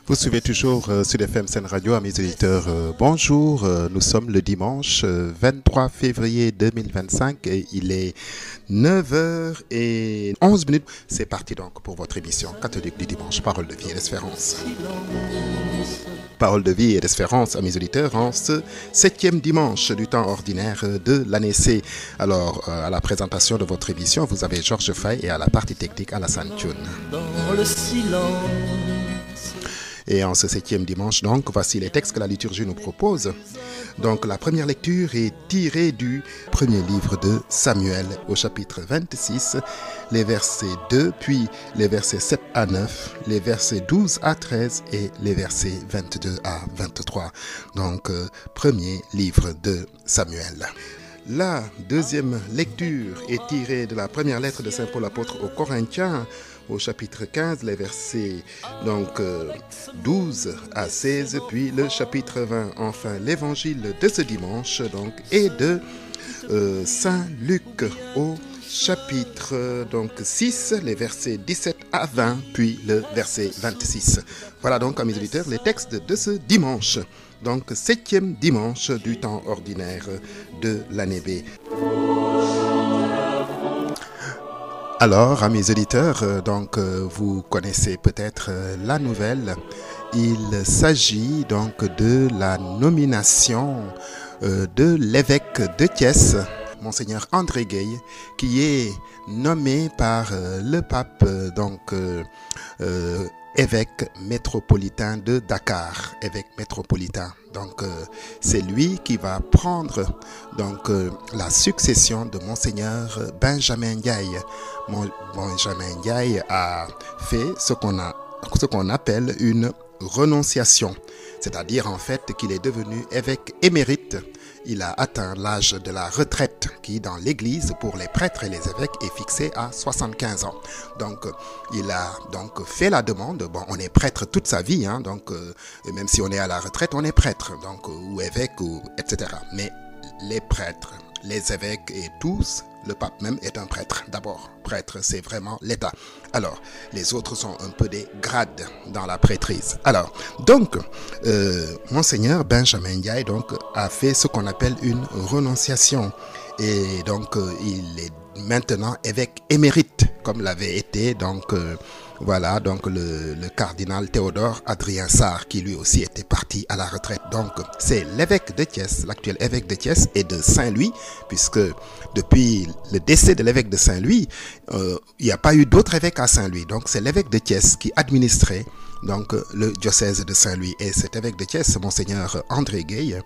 Vous suivez toujours Sud FM Sen Radio, amis auditeurs. Bonjour, nous sommes le dimanche 23 février 2025 et il est 9h11. C'est parti donc pour votre émission catholique du dimanche, Parole de vie et d'espérance. Parole de vie et d'espérance, amis auditeurs, en ce 7e dimanche du temps ordinaire de l'année C. Alors, à la présentation de votre émission, vous avez Georges Fay et à la partie technique, Alassane Thioune. Dans le silence. Et en ce 7e dimanche, donc, voici les textes que la liturgie nous propose. Donc, la première lecture est tirée du premier livre de Samuel au chapitre 26, les versets 2, puis les versets 7 à 9, les versets 12 à 13 et les versets 22 à 23. Donc, premier livre de Samuel. La deuxième lecture est tirée de la première lettre de Saint Paul apôtre aux Corinthiens, au chapitre 15, les versets 12 à 16, puis le chapitre 20. Enfin, l'évangile de ce dimanche est de Saint Luc au chapitre 6, les versets 17 à 20, puis le verset 26. Voilà donc, amis auditeurs, les textes de ce dimanche. Donc, 7e dimanche du temps ordinaire de l'année B. Alors, amis auditeurs, vous connaissez peut-être la nouvelle. Il s'agit donc de la nomination de l'évêque de Thiès, Monseigneur André Gueye, qui est nommé par le pape, évêque métropolitain de Dakar, évêque métropolitain. Donc, c'est lui qui va prendre la succession de Monseigneur Benjamin Ndiaye. Benjamin Ndiaye a fait ce qu'on appelle une renonciation, c'est-à-dire en fait qu'il est devenu évêque émérite. Il a atteint l'âge de la retraite qui, dans l'Église, pour les prêtres et les évêques, est fixé à 75 ans. Donc, il a fait la demande. Bon, on est prêtre toute sa vie, même si on est à la retraite, on est prêtre, ou évêque, etc. Mais les prêtres, les évêques et tous, le pape même est un prêtre. D'abord, prêtre, c'est vraiment l'État. Alors, les autres sont un peu des grades dans la prêtrise. Alors, Monseigneur Benjamin Ndiaye a fait ce qu'on appelle une renonciation. Et il est maintenant évêque émérite, comme l'avait été le cardinal Théodore Adrien Sarr, qui lui aussi était parti à la retraite. Donc, c'est l'évêque de Thiès, l'actuel évêque de Thiès et de Saint-Louis, puisque depuis le décès de l'évêque de Saint-Louis, il n'y a pas eu d'autre évêque à Saint-Louis. Donc, c'est l'évêque de Thiès qui administrait le diocèse de Saint-Louis. Et cet évêque de Thiès, Monseigneur André Gueye,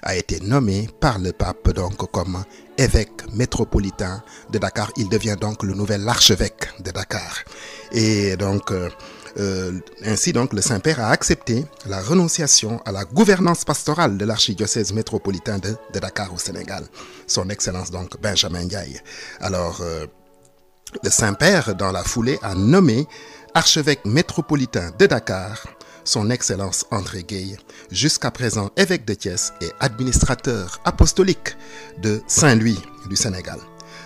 a été nommé par le pape comme évêque métropolitain de Dakar. Il devient le nouvel archevêque de Dakar. Et ainsi le Saint-Père a accepté la renonciation à la gouvernance pastorale de l'archidiocèse métropolitain de Dakar au Sénégal. Son Excellence Benjamin Ndiaye. Alors, le Saint-Père, dans la foulée, a nommé archevêque métropolitain de Dakar, son Excellence André Gueye, jusqu'à présent évêque de Thiès et administrateur apostolique de Saint-Louis du Sénégal.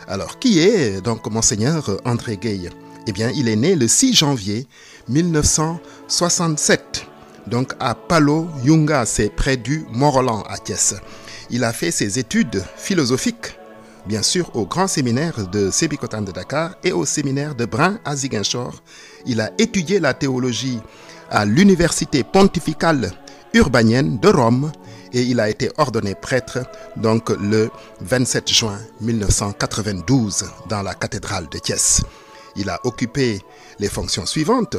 Alors, qui est Monseigneur André Gueye? Eh bien, il est né le 6 janvier 1967, à Palo Yunga, c'est près du Morolan à Thiès. Il a fait ses études philosophiques, bien sûr, au grand séminaire de Sébikotane de Dakar et au séminaire de Brin à Ziguinchor. Il a étudié la théologie à l'université pontificale urbanienne de Rome et il a été ordonné prêtre le 27 juin 1992 dans la cathédrale de Thiès. Il a occupé les fonctions suivantes: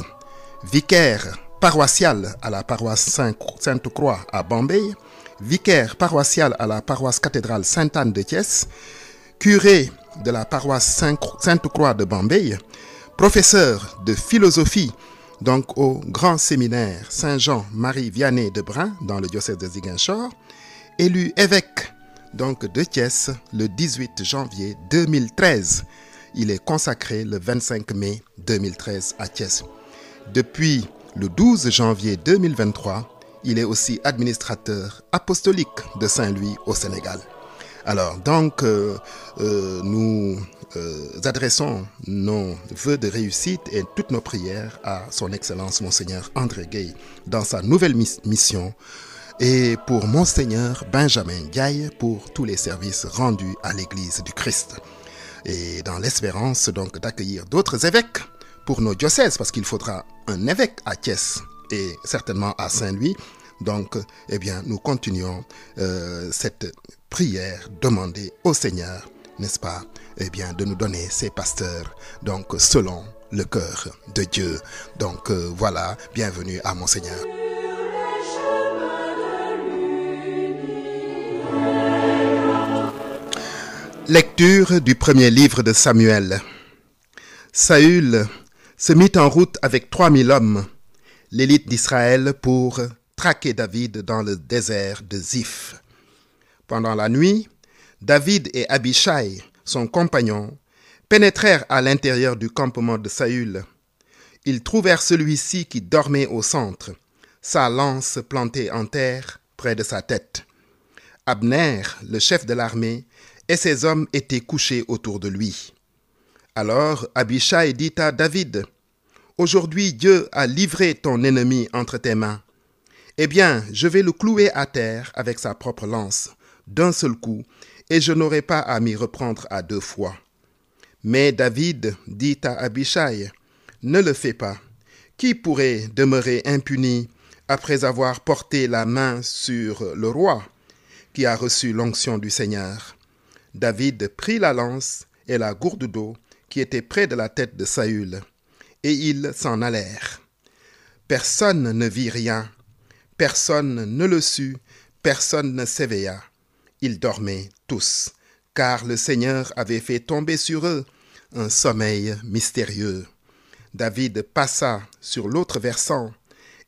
vicaire paroissial à la paroisse Sainte-Croix à Bombay, vicaire paroissial à la paroisse cathédrale Sainte-Anne de Thiès, curé de la paroisse Sainte-Croix de Bombay, professeur de philosophie au grand séminaire Saint-Jean-Marie Vianney de Brin dans le diocèse de Ziguinchor, élu évêque de Thiès le 18 janvier 2013. Il est consacré le 25 mai 2013 à Thiès. Depuis le 12 janvier 2023, il est aussi administrateur apostolique de Saint-Louis au Sénégal. Alors, nous adressons nos vœux de réussite et toutes nos prières à son Excellence Monseigneur André Gueye dans sa nouvelle mission et pour Monseigneur Benjamin Ndiaye pour tous les services rendus à l'Église du Christ. Et dans l'espérance donc d'accueillir d'autres évêques pour nos diocèses, parce qu'il faudra un évêque à Thiès et certainement à Saint-Louis. Donc, nous continuons cette prière demandée au Seigneur, n'est-ce pas, de nous donner ces pasteurs, donc selon le cœur de Dieu. Donc voilà, bienvenue à Monseigneur. Lecture du premier livre de Samuel. Saül se mit en route avec 3000 hommes, l'élite d'Israël, pour traquer David dans le désert de Ziph. Pendant la nuit, David et Abishai, son compagnon, pénétrèrent à l'intérieur du campement de Saül. Ils trouvèrent celui-ci qui dormait au centre, sa lance plantée en terre près de sa tête. Abner, le chef de l'armée, et ses hommes étaient couchés autour de lui. Alors Abishai dit à David, « Aujourd'hui Dieu a livré ton ennemi entre tes mains. Eh bien, je vais le clouer à terre avec sa propre lance, d'un seul coup, et je n'aurai pas à m'y reprendre à 2 fois. » Mais David dit à Abishai, « Ne le fais pas. Qui pourrait demeurer impuni après avoir porté la main sur le roi qui a reçu l'onction du Seigneur ?» David prit la lance et la gourde d'eau qui était près de la tête de Saül, et ils s'en allèrent. Personne ne vit rien, personne ne le sut, personne ne s'éveilla. Ils dormaient tous, car le Seigneur avait fait tomber sur eux un sommeil mystérieux. David passa sur l'autre versant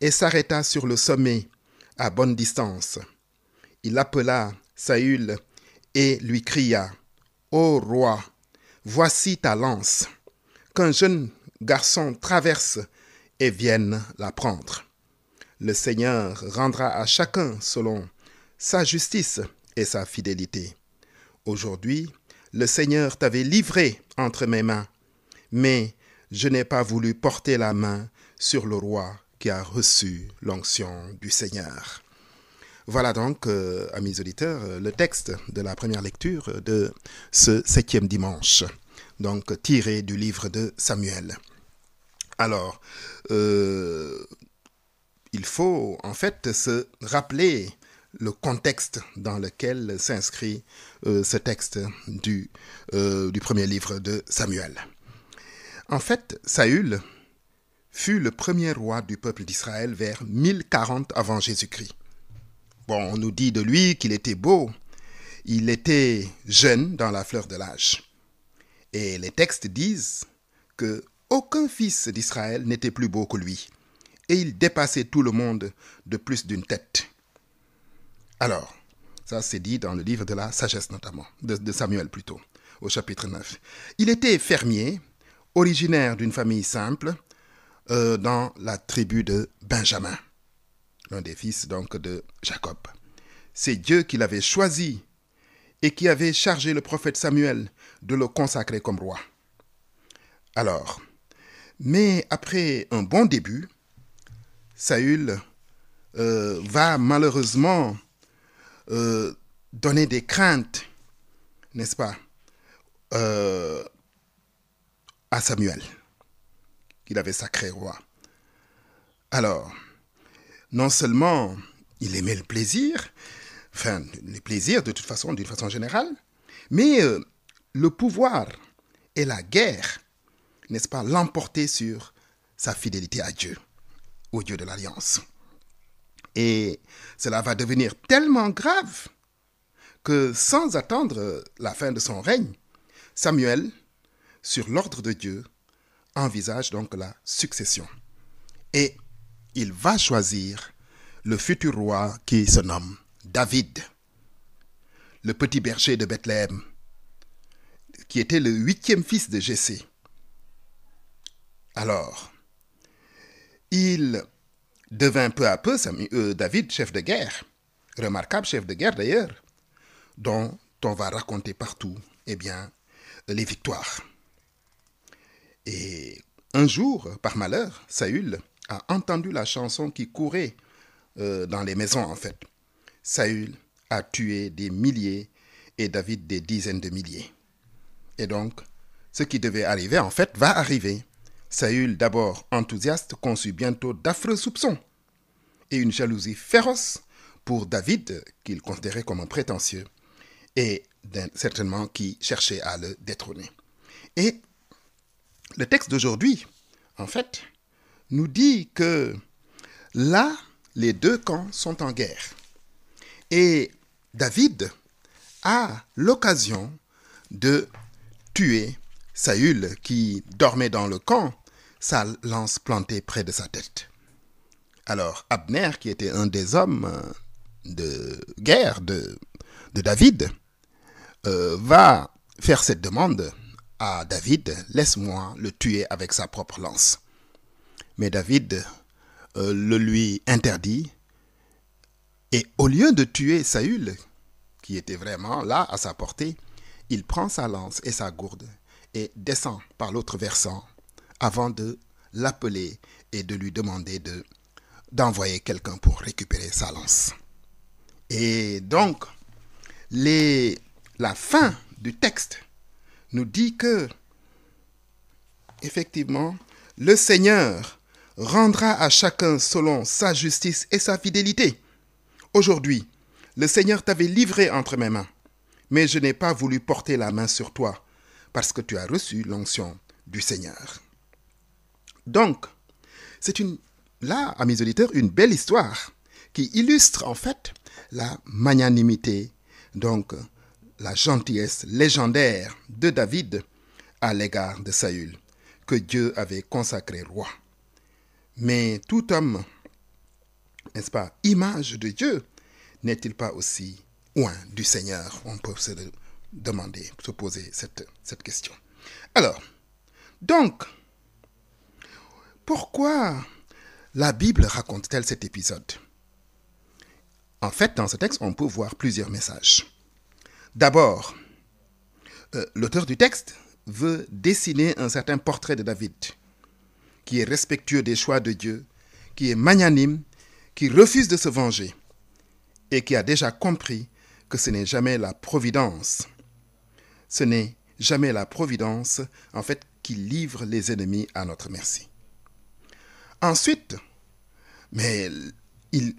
et s'arrêta sur le sommet, à bonne distance. Il appela Saül et lui cria, « Ô roi, voici ta lance, qu'un jeune garçon traverse et vienne la prendre. Le Seigneur rendra à chacun selon sa justice et sa fidélité. Aujourd'hui, le Seigneur t'avait livré entre mes mains, mais je n'ai pas voulu porter la main sur le roi qui a reçu l'onction du Seigneur. » Voilà donc, amis auditeurs, le texte de la première lecture de ce 7e dimanche, donc tiré du livre de Samuel. Alors, il faut en fait se rappeler le contexte dans lequel s'inscrit ce texte du premier livre de Samuel. En fait, Saül fut le premier roi du peuple d'Israël vers 1040 avant Jésus-Christ. Bon, on nous dit de lui qu'il était beau, il était jeune dans la fleur de l'âge. Et les textes disent que aucun fils d'Israël n'était plus beau que lui, et il dépassait tout le monde de plus d'une tête. Alors, ça c'est dit dans le livre de la sagesse notamment, de Samuel plutôt, au chapitre 9. Il était fermier, originaire d'une famille simple, dans la tribu de Benjamin, l'un des fils donc de Jacob. C'est Dieu qui l'avait choisi et qui avait chargé le prophète Samuel de le consacrer comme roi. Alors, mais après un bon début, Saül va malheureusement donner des craintes, n'est-ce pas, à Samuel, qu'il avait sacré roi. Alors, non seulement il aimait le plaisir, enfin, les plaisirs de toute façon, d'une façon générale, mais le pouvoir et la guerre, n'est-ce pas, l'emportaient sur sa fidélité à Dieu, au Dieu de l'Alliance. Et cela va devenir tellement grave que sans attendre la fin de son règne, Samuel, sur l'ordre de Dieu, envisage donc la succession. Et il va choisir le futur roi qui se nomme David, le petit berger de Bethléem, qui était le 8e fils de Jessé. Alors, il devint peu à peu David chef de guerre, remarquable chef de guerre d'ailleurs, dont on va raconter partout, les victoires. Et un jour, par malheur, Saül a entendu la chanson qui courait dans les maisons en fait. Saül a tué des milliers et David des dizaines de milliers. Et donc, ce qui devait arriver en fait va arriver. Saül, d'abord enthousiaste, conçut bientôt d'affreux soupçons et une jalousie féroce pour David, qu'il considérait comme un prétentieux, et certainement qui cherchait à le détrôner. Et le texte d'aujourd'hui, en fait, nous dit que là, les deux camps sont en guerre. Et David a l'occasion de tuer Saül qui dormait dans le camp, sa lance plantée près de sa tête. Alors Abner, qui était un des hommes de guerre de David, va faire cette demande à David, laisse-moi le tuer avec sa propre lance. Mais David le lui interdit, et au lieu de tuer Saül, qui était vraiment là à sa portée, il prend sa lance et sa gourde et descend par l'autre versant avant de l'appeler et de lui demander d'envoyer quelqu'un pour récupérer sa lance. Et donc, la fin du texte nous dit que, effectivement, le Seigneur rendra à chacun selon sa justice et sa fidélité. Aujourd'hui, le Seigneur t'avait livré entre mes mains, mais je n'ai pas voulu porter la main sur toi, parce que tu as reçu l'onction du Seigneur. Donc, c'est là, amis auditeurs, une belle histoire qui illustre en fait la magnanimité, donc la gentillesse légendaire de David à l'égard de Saül, que Dieu avait consacré roi. Mais tout homme, n'est-ce pas, image de Dieu, n'est-il pas aussi loin du Seigneur? On peut se demander, se poser cette question. Alors, donc, pourquoi la Bible raconte-t-elle cet épisode? En fait, dans ce texte, on peut voir plusieurs messages. D'abord, l'auteur du texte veut dessiner un certain portrait de David, qui est respectueux des choix de Dieu, qui est magnanime, qui refuse de se venger, et qui a déjà compris que ce n'est jamais la providence. Ce n'est jamais la providence, en fait, qui livre les ennemis à notre merci. Ensuite,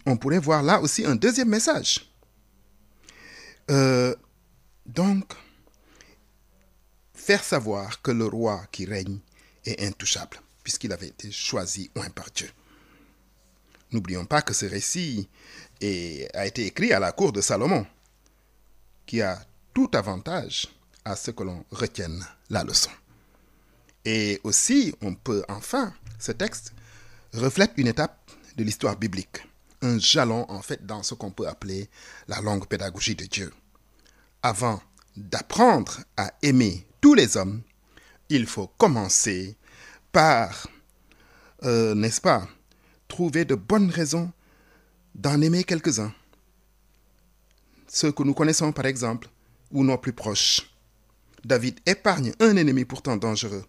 on pourrait voir là aussi un deuxième message. Donc, faire savoir que le roi qui règne est intouchable, puisqu'il avait été choisi oint par Dieu. N'oublions pas que ce récit a été écrit à la cour de Salomon, qui a tout avantage à ce que l'on retienne la leçon. Et aussi, ce texte reflète une étape de l'histoire biblique, un jalon en fait dans ce qu'on peut appeler la longue pédagogie de Dieu. Avant d'apprendre à aimer tous les hommes, il faut commencer par, n'est-ce pas, trouver de bonnes raisons d'en aimer quelques-uns. Ceux que nous connaissons par exemple, ou nos plus proches. David épargne un ennemi pourtant dangereux,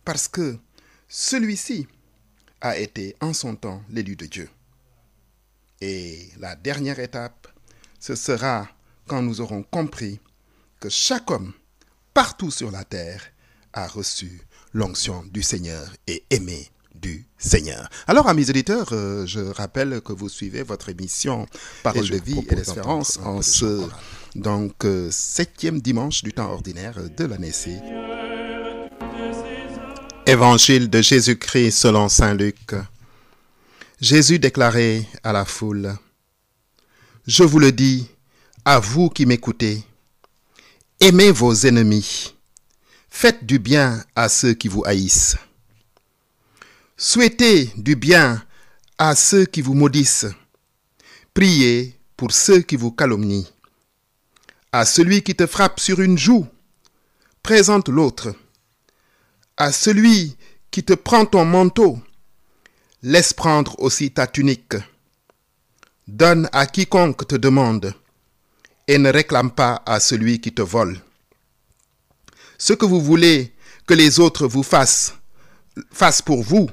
parce que celui-ci a été en son temps l'élu de Dieu. Et la dernière étape, ce sera quand nous aurons compris que chaque homme, partout sur la terre, a reçu l'onction du Seigneur et aimé du Seigneur. Alors, amis auditeurs, je rappelle que vous suivez votre émission Parole de vie et d'espérance en ce 7e dimanche du temps ordinaire de l'année C. Évangile de Jésus-Christ selon saint Luc. Jésus déclarait à la foule: « Je vous le dis, à vous qui m'écoutez, aimez vos ennemis, faites du bien à ceux qui vous haïssent. Souhaitez du bien à ceux qui vous maudissent. Priez pour ceux qui vous calomnient. À celui qui te frappe sur une joue, présente l'autre. À celui qui te prend ton manteau, laisse prendre aussi ta tunique. Donne à quiconque te demande et ne réclame pas à celui qui te vole. Ce que vous voulez que les autres vous fassent pour vous,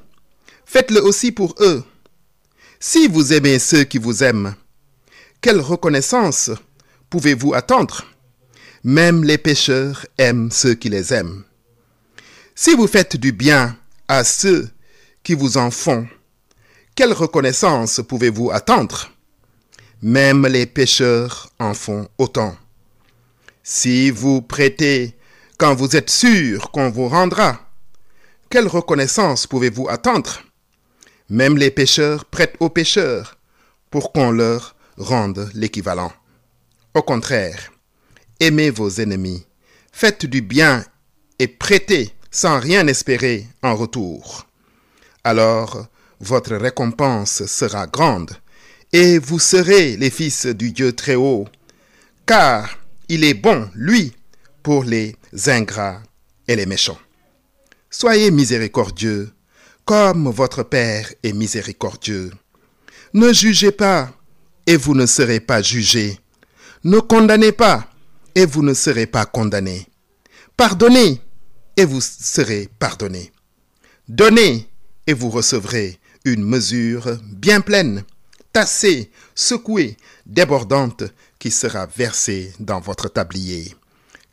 faites-le aussi pour eux. Si vous aimez ceux qui vous aiment, quelle reconnaissance pouvez-vous attendre? Même les pécheurs aiment ceux qui les aiment. Si vous faites du bien à ceux qui vous en font, quelle reconnaissance pouvez-vous attendre? Même les pécheurs en font autant. Si vous prêtez quand vous êtes sûr qu'on vous rendra, quelle reconnaissance pouvez-vous attendre? Même les pécheurs prêtent aux pécheurs pour qu'on leur rende l'équivalent. Au contraire, aimez vos ennemis, faites du bien et prêtez sans rien espérer en retour. Alors, votre récompense sera grande et vous serez les fils du Dieu très haut, car il est bon, lui, pour les ingrats et les méchants. Soyez miséricordieux, comme votre Père est miséricordieux. Ne jugez pas, et vous ne serez pas jugés. Ne condamnez pas, et vous ne serez pas condamnés. Pardonnez, et vous serez pardonnés. Donnez, et vous recevrez une mesure bien pleine, tassée, secouée, débordante, qui sera versée dans votre tablier.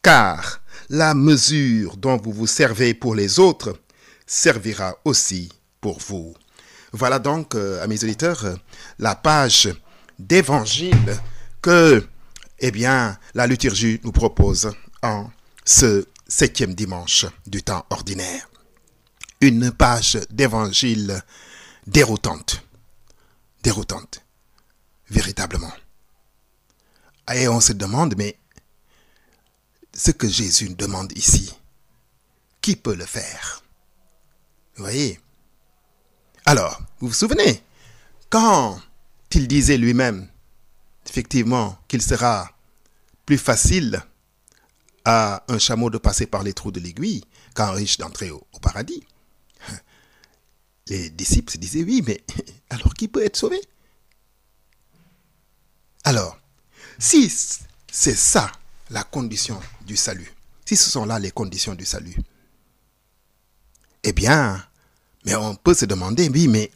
Car la mesure dont vous vous servez pour les autres servira aussi pour vous. Voilà donc, amis auditeurs, la page d'évangile que, la liturgie nous propose en ce 7e dimanche du temps ordinaire. Une page d'évangile déroutante, véritablement. Et on se demande, mais ce que Jésus demande ici, qui peut le faire? Vous voyez? Alors, vous vous souvenez, quand il disait lui-même, effectivement, qu'il sera plus facile à un chameau de passer par les trous de l'aiguille qu'à un riche d'entrer au paradis. Les disciples se disaient, oui, mais alors qui peut être sauvé? Alors, si c'est ça la condition du salut, si ce sont là les conditions du salut, mais on peut se demander, oui, mais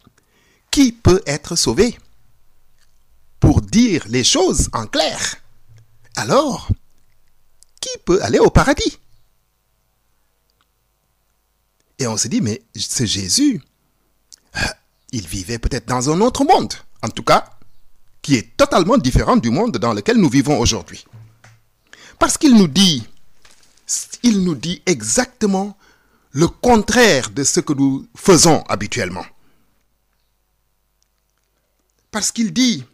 qui peut être sauvé? Pour dire les choses en clair, alors, qui peut aller au paradis? Et on se dit, mais ce Jésus, il vivait peut-être dans un autre monde, en tout cas, qui est totalement différent du monde dans lequel nous vivons aujourd'hui. Parce qu'il nous dit exactement le contraire de ce que nous faisons habituellement. Parce qu'il dit,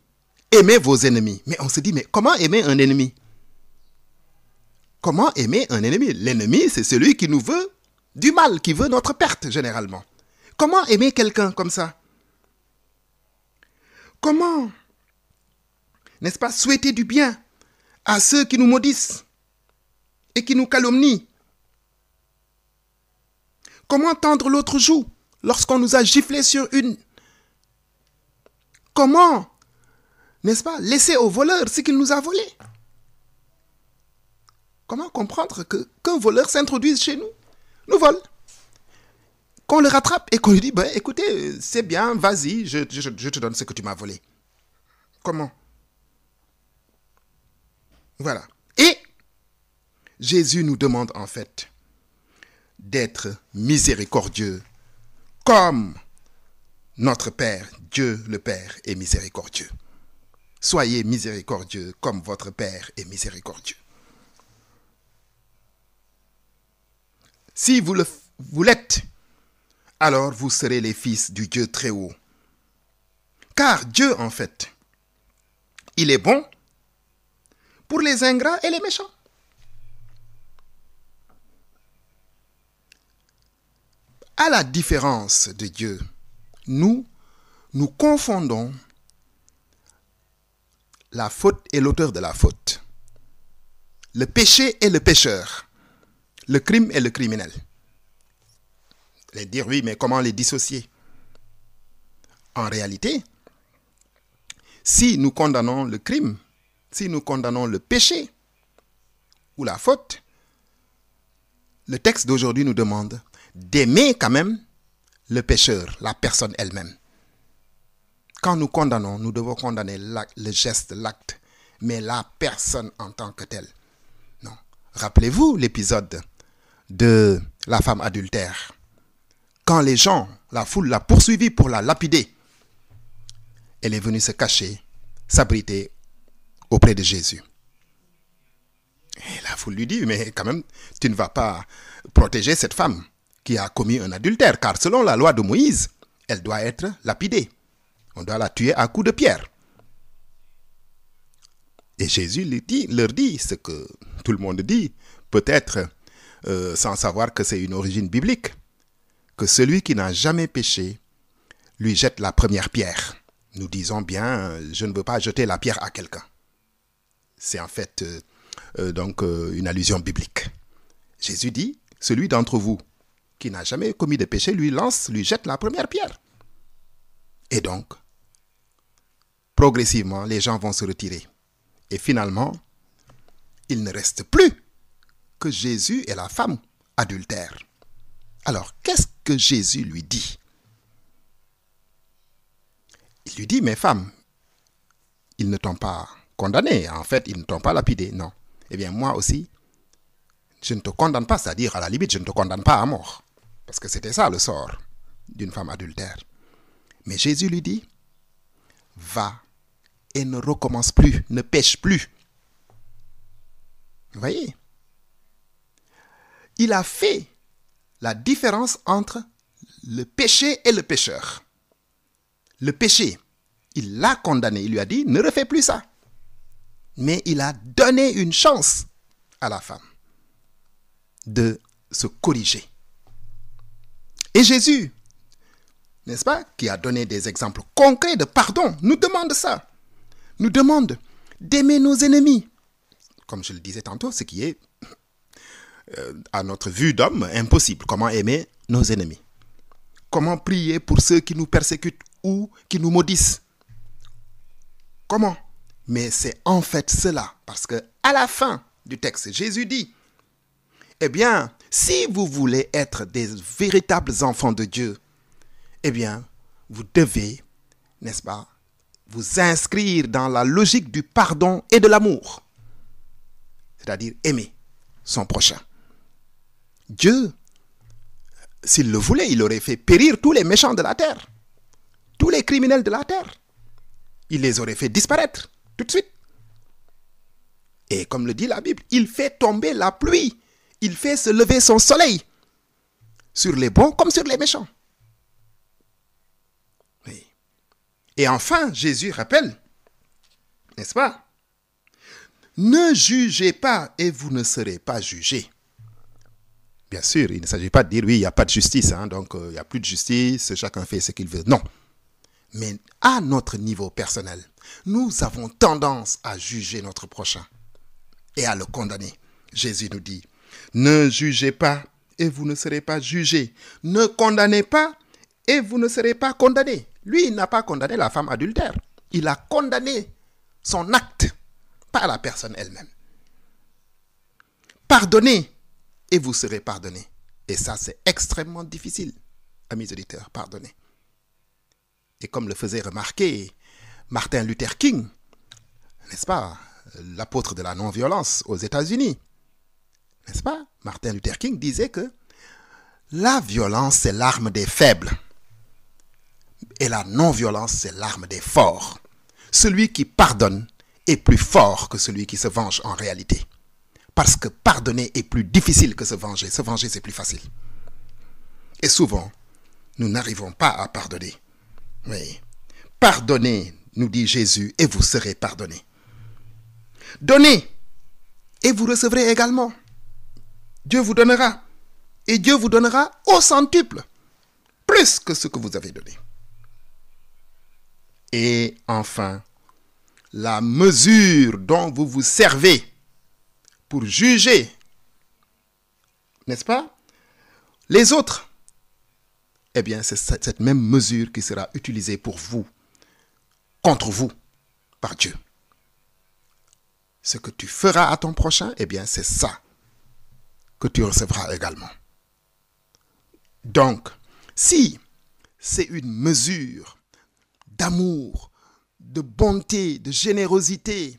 aimez vos ennemis. Mais on se dit, mais comment aimer un ennemi? Comment aimer un ennemi? L'ennemi, c'est celui qui nous veut du mal, qui veut notre perte, généralement. Comment aimer quelqu'un comme ça? Comment, n'est-ce pas, souhaiter du bien à ceux qui nous maudissent et qui nous calomnient? Comment tendre l'autre joue lorsqu'on nous a giflé sur une? Comment, n'est-ce pas, laisser au voleur ce qu'il nous a volé? Comment comprendre qu'un voleur s'introduise chez nous, nous vole, qu'on le rattrape et qu'on lui dit, écoutez, c'est bien, vas-y, je te donne ce que tu m'as volé. Comment? Voilà. Et Jésus nous demande en fait d'être miséricordieux comme notre Père, Dieu le Père, est miséricordieux. Soyez miséricordieux comme votre Père est miséricordieux. Si vous l'êtes, alors vous serez les fils du Dieu très haut. Car Dieu, en fait, il est bon pour les ingrats et les méchants. À la différence de Dieu, nous confondons la faute et l'auteur de la faute, le péché et le pécheur, le crime et le criminel. Vous allez dire, oui, mais comment les dissocier? En réalité, si nous condamnons le crime, si nous condamnons le péché ou la faute, le texte d'aujourd'hui nous demande d'aimer quand même le pécheur, la personne elle-même. Quand nous condamnons, nous devons condamner le geste, l'acte, mais la personne en tant que telle. Non. Rappelez-vous l'épisode de la femme adultère. Quand les gens, la foule l'a poursuivie pour la lapider, elle est venue se cacher, s'abriter auprès de Jésus. Et la foule lui dit, mais quand même, tu ne vas pas protéger cette femme qui a commis un adultère, car selon la loi de Moïse, elle doit être lapidée. On doit la tuer à coups de pierre. Et Jésus leur dit ce que tout le monde dit, peut-être sans savoir que c'est une origine biblique, que celui qui n'a jamais péché lui jette la première pierre. Nous disons bien, je ne veux pas jeter la pierre à quelqu'un. C'est en fait une allusion biblique. Jésus dit, celui d'entre vous qui n'a jamais commis de péché lui jette la première pierre. Et donc, progressivement, les gens vont se retirer. Et finalement, il ne reste plus que Jésus et la femme adultère. Alors, qu'est-ce que Jésus lui dit? Il lui dit, mais femme, ils ne t'ont pas condamné. En fait, ils ne t'ont pas lapidé. Non. Eh bien, moi aussi, je ne te condamne pas. C'est-à-dire, à la limite, je ne te condamne pas à mort. Parce que c'était ça le sort d'une femme adultère. Mais Jésus lui dit, va et ne recommence plus, ne pêche plus. Vous voyez? Il a fait la différence entre le péché et le pécheur. Le péché, il l'a condamné, il lui a dit, ne refais plus ça. Mais il a donné une chance à la femme de se corriger. Et Jésus, n'est-ce pas, qui a donné des exemples concrets de pardon, nous demande ça. Nous demande d'aimer nos ennemis. Comme je le disais tantôt, ce qui est, à notre vue d'homme, impossible. Comment aimer nos ennemis? Comment prier pour ceux qui nous persécutent ou qui nous maudissent? Comment? Mais c'est en fait cela. Parce que à la fin du texte, Jésus dit, eh bien, si vous voulez être des véritables enfants de Dieu, eh bien, vous devez, n'est-ce pas, vous inscrire dans la logique du pardon et de l'amour. C'est-à-dire aimer son prochain. Dieu, s'il le voulait, il aurait fait périr tous les méchants de la terre, tous les criminels de la terre. Il les aurait fait disparaître tout de suite. Et comme le dit la Bible, il fait tomber la pluie, il fait se lever son soleil sur les bons comme sur les méchants. Oui. Et enfin, Jésus rappelle, n'est-ce pas? Ne jugez pas et vous ne serez pas jugés. Bien sûr, il ne s'agit pas de dire, oui, il n'y a pas de justice, donc il n'y a plus de justice, chacun fait ce qu'il veut. Non. Mais à notre niveau personnel, nous avons tendance à juger notre prochain et à le condamner. Jésus nous dit, ne jugez pas et vous ne serez pas jugés. Ne condamnez pas et vous ne serez pas condamnés. Lui, il n'a pas condamné la femme adultère. Il a condamné son acte, pas la personne elle-même. Pardonnez et vous serez pardonnés. Et ça, c'est extrêmement difficile, amis auditeurs, pardonner. Et comme le faisait remarquer Martin Luther King, n'est-ce pas, l'apôtre de la non-violence aux États-Unis, n'est-ce pas? Martin Luther King disait que la violence, c'est l'arme des faibles. Et la non-violence, c'est l'arme des forts. Celui qui pardonne est plus fort que celui qui se venge en réalité. Parce que pardonner est plus difficile que se venger. Se venger, c'est plus facile. Et souvent, nous n'arrivons pas à pardonner. Oui. Pardonnez, nous dit Jésus, et vous serez pardonnés. Donnez, et vous recevrez également. Dieu vous donnera, et Dieu vous donnera au centuple, plus que ce que vous avez donné. Et enfin, la mesure dont vous vous servez pour juger, n'est-ce pas, les autres, eh bien, c'est cette même mesure qui sera utilisée pour vous, contre vous, par Dieu. Ce que tu feras à ton prochain, eh bien, c'est ça que tu recevras également. Donc, si c'est une mesure d'amour, de bonté, de générosité,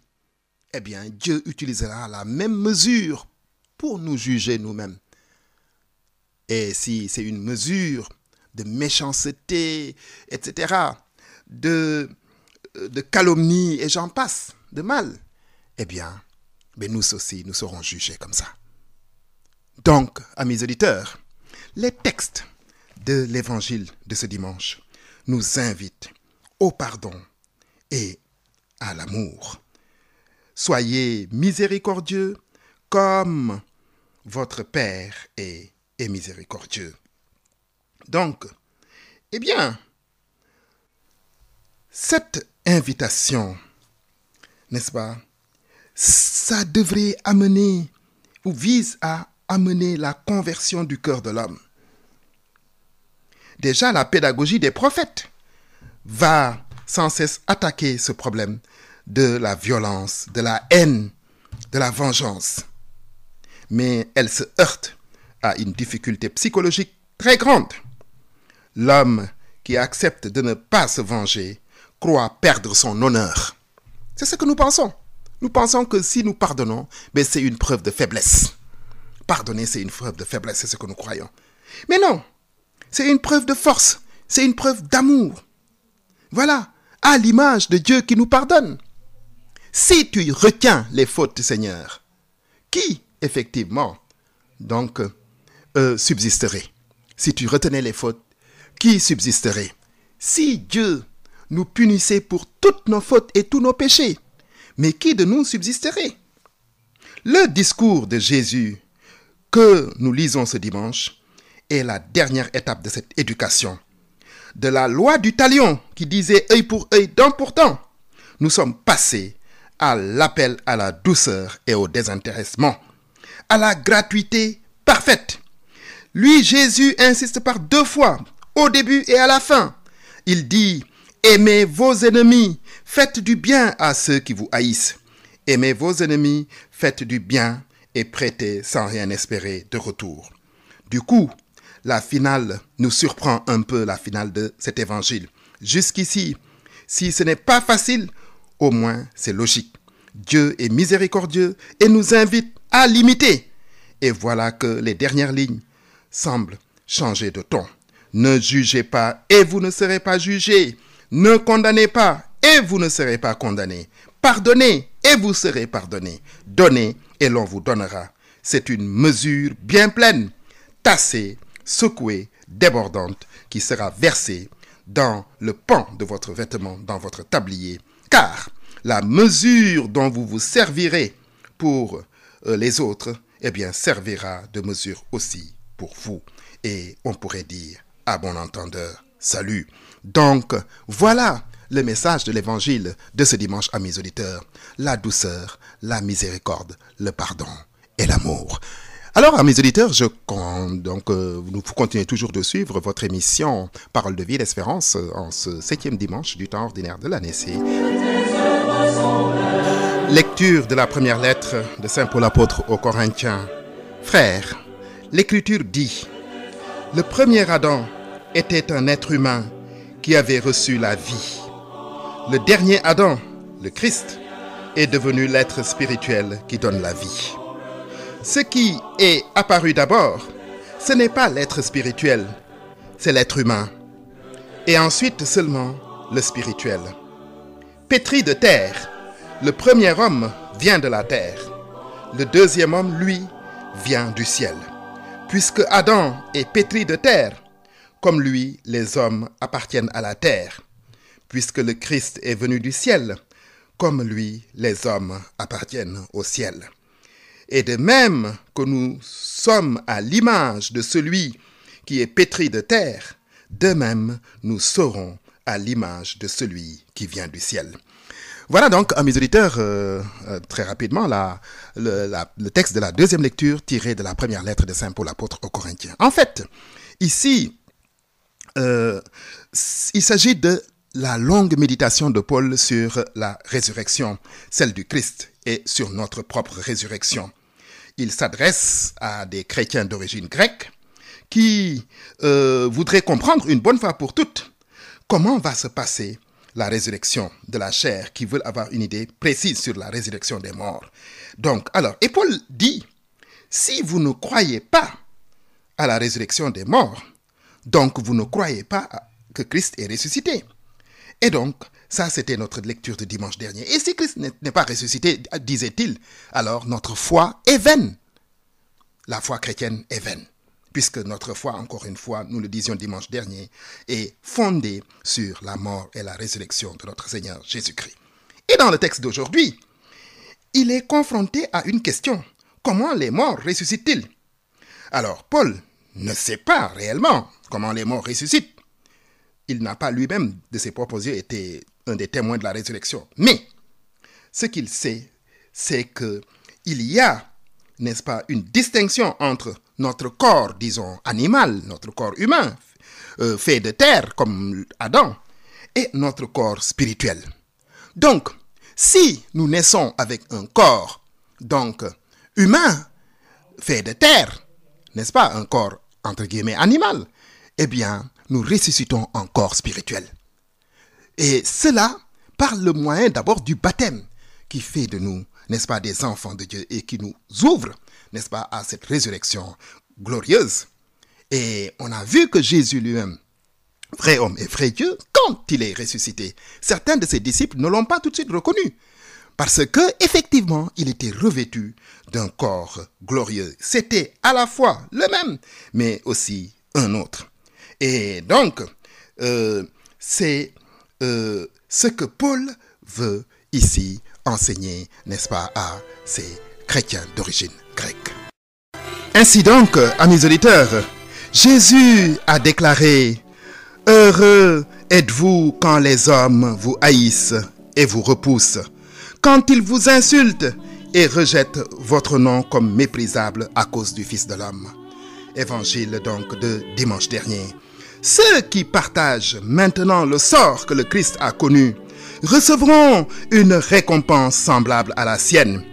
eh bien, Dieu utilisera la même mesure pour nous juger nous-mêmes. Et si c'est une mesure de méchanceté, etc., de calomnie, et j'en passe, de mal, eh bien, nous aussi, nous serons jugés comme ça. Donc, amis auditeurs, les textes de l'évangile de ce dimanche nous invitent au pardon et à l'amour. Soyez miséricordieux comme votre Père est miséricordieux. Donc, eh bien, cette invitation, n'est-ce pas, ça devrait amener ou vise à amener la conversion du cœur de l'homme. Déjà, la pédagogie des prophètes va sans cesse attaquer ce problème de la violence, de la haine, de la vengeance. Mais elle se heurte à une difficulté psychologique très grande. L'homme qui accepte de ne pas se venger croit perdre son honneur. C'est ce que nous pensons. Nous pensons que si nous pardonnons, c'est une preuve de faiblesse. Pardonner, c'est une preuve de faiblesse, c'est ce que nous croyons. Mais non, c'est une preuve de force, c'est une preuve d'amour. Voilà, à l'image de Dieu qui nous pardonne. Si tu retiens les fautes du Seigneur, qui, effectivement, donc, subsisterait? Si tu retenais les fautes, qui subsisterait? Si Dieu nous punissait pour toutes nos fautes et tous nos péchés, mais qui de nous subsisterait? Le discours de Jésus que nous lisons ce dimanche est la dernière étape de cette éducation. De la loi du talion qui disait œil pour œil, dent pour dent, nous sommes passés à l'appel à la douceur et au désintéressement, à la gratuité parfaite. Lui, Jésus, insiste par 2 fois, au début et à la fin. Il dit, aimez vos ennemis, faites du bien à ceux qui vous haïssent. Aimez vos ennemis, faites du bien et prêtez sans rien espérer de retour. Du coup, la finale nous surprend un peu, la finale de cet évangile. Jusqu'ici, si ce n'est pas facile, au moins c'est logique. Dieu est miséricordieux et nous invite à l'imiter. Et voilà que les dernières lignes semblent changer de ton. Ne jugez pas et vous ne serez pas jugés. Ne condamnez pas et vous ne serez pas condamnés. Pardonnez et vous serez pardonnés. Donnez et l'on vous donnera. C'est une mesure bien pleine, tassée, secouée, débordante, qui sera versée dans le pan de votre vêtement, dans votre tablier. Car la mesure dont vous vous servirez pour les autres, servira de mesure aussi pour vous. Et on pourrait dire, à bon entendeur, salut. Donc, voilà le message de l'évangile de ce dimanche, amis auditeurs. La douceur, la miséricorde, le pardon et l'amour. Alors, amis auditeurs, vous continuez toujours de suivre votre émission Parole de vie d'espérance en ce 7e dimanche du temps ordinaire de l'année C. Lecture de la première lettre de Saint Paul apôtre aux Corinthiens. Frères, l'Écriture dit, le premier Adam était un être humain qui avait reçu la vie. Le dernier Adam, le Christ, est devenu l'être spirituel qui donne la vie. Ce qui est apparu d'abord, ce n'est pas l'être spirituel, c'est l'être humain. Et ensuite seulement le spirituel. Pétri de terre, le premier homme vient de la terre. Le deuxième homme, lui, vient du ciel. Puisque Adam est pétri de terre, comme lui, les hommes appartiennent à la terre. Puisque le Christ est venu du ciel, comme lui, les hommes appartiennent au ciel. Et de même que nous sommes à l'image de celui qui est pétri de terre, de même nous serons à l'image de celui qui vient du ciel. Voilà donc, amis auditeurs, très rapidement, le texte de la deuxième lecture tiré de la première lettre de Saint Paul apôtre aux Corinthiens. En fait, ici, il s'agit de la longue méditation de Paul sur la résurrection, celle du Christ, et sur notre propre résurrection. il s'adresse à des chrétiens d'origine grecque qui voudraient comprendre une bonne fois pour toutes comment va se passer la résurrection de la chair, qui veulent avoir une idée précise sur la résurrection des morts. Donc, alors, et Paul dit, si vous ne croyez pas à la résurrection des morts, donc vous ne croyez pas que Christ est ressuscité. Et donc, ça c'était notre lecture de dimanche dernier. Et si Christ n'est pas ressuscité, disait-il, alors notre foi est vaine. La foi chrétienne est vaine, puisque notre foi, encore une fois, nous le disions dimanche dernier, est fondée sur la mort et la résurrection de notre Seigneur Jésus-Christ. Et dans le texte d'aujourd'hui, il est confronté à une question. Comment les morts ressuscitent-ils? Alors, Paul ne sait pas réellement comment les morts ressuscitent. Il n'a pas lui-même, de ses propres yeux, été un des témoins de la résurrection. Mais, ce qu'il sait, c'est qu'il y a, n'est-ce pas, une distinction entre notre corps, disons, animal, notre corps humain, fait de terre, comme Adam, et notre corps spirituel. Donc, si nous naissons avec un corps, donc, humain, fait de terre, n'est-ce pas, un corps, entre guillemets, animal, eh bien, nous ressuscitons en corps spirituel. Et cela par le moyen d'abord du baptême, qui fait de nous, n'est-ce pas, des enfants de Dieu et qui nous ouvre, n'est-ce pas, à cette résurrection glorieuse. Et on a vu que Jésus lui-même, vrai homme et vrai Dieu, quand il est ressuscité, certains de ses disciples ne l'ont pas tout de suite reconnu. Parce que, effectivement, il était revêtu d'un corps glorieux. C'était à la fois le même, mais aussi un autre. Et donc, c'est ce que Paul veut ici enseigner, n'est-ce pas, à ces chrétiens d'origine grecque. Ainsi donc, amis auditeurs, Jésus a déclaré « Heureux êtes-vous quand les hommes vous haïssent et vous repoussent, quand ils vous insultent et rejettent votre nom comme méprisable à cause du Fils de l'homme. » Évangile donc de dimanche dernier. Ceux qui partagent maintenant le sort que le Christ a connu recevront une récompense semblable à la sienne.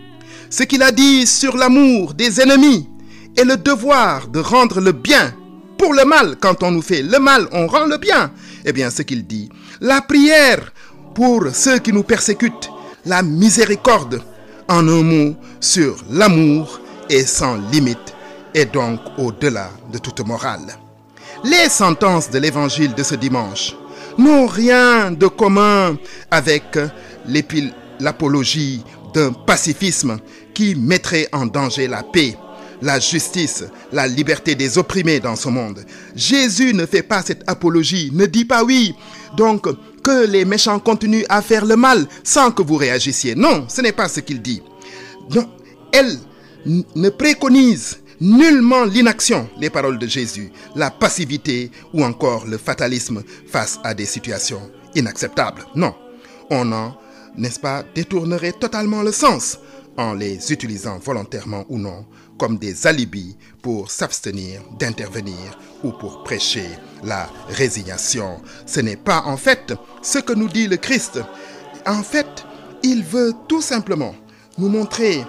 Ce qu'il a dit sur l'amour des ennemis et le devoir de rendre le bien pour le mal. Quand on nous fait le mal, on rend le bien. Eh bien, ce qu'il dit, la prière pour ceux qui nous persécutent, la miséricorde, en un mot, sur l'amour est sans limite et donc au-delà de toute morale. Les sentences de l'évangile de ce dimanche n'ont rien de commun avec l'apologie d'un pacifisme qui mettrait en danger la paix, la justice, la liberté des opprimés dans ce monde. Jésus ne fait pas cette apologie, ne dit pas oui, donc que les méchants continuent à faire le mal sans que vous réagissiez. Non, ce n'est pas ce qu'il dit. Non, elle ne préconise nullement l'inaction, les paroles de Jésus, la passivité ou encore le fatalisme face à des situations inacceptables. Non, on en, n'est-ce pas, détournerait totalement le sens en les utilisant volontairement ou non comme des alibis pour s'abstenir d'intervenir ou pour prêcher la résignation. Ce n'est pas en fait ce que nous dit le Christ. En fait, il veut tout simplement nous montrer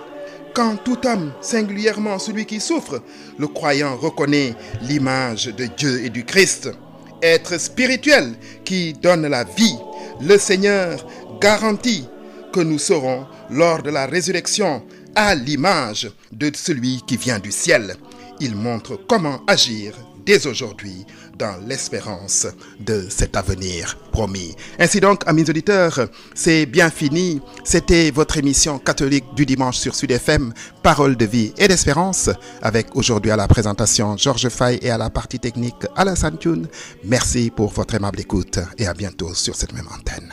qu'en tout homme, singulièrement celui qui souffre, le croyant reconnaît l'image de Dieu et du Christ. Être spirituel qui donne la vie, le Seigneur garantit que nous serons lors de la résurrection à l'image de celui qui vient du ciel. Il montre comment agir dès aujourd'hui dans l'espérance de cet avenir promis. Ainsi donc, amis auditeurs, c'est bien fini. C'était votre émission catholique du dimanche sur Sud FM, Parole de vie et d'espérance, avec aujourd'hui à la présentation Georges Faye et à la partie technique Alassane Thioune. Merci pour votre aimable écoute et à bientôt sur cette même antenne.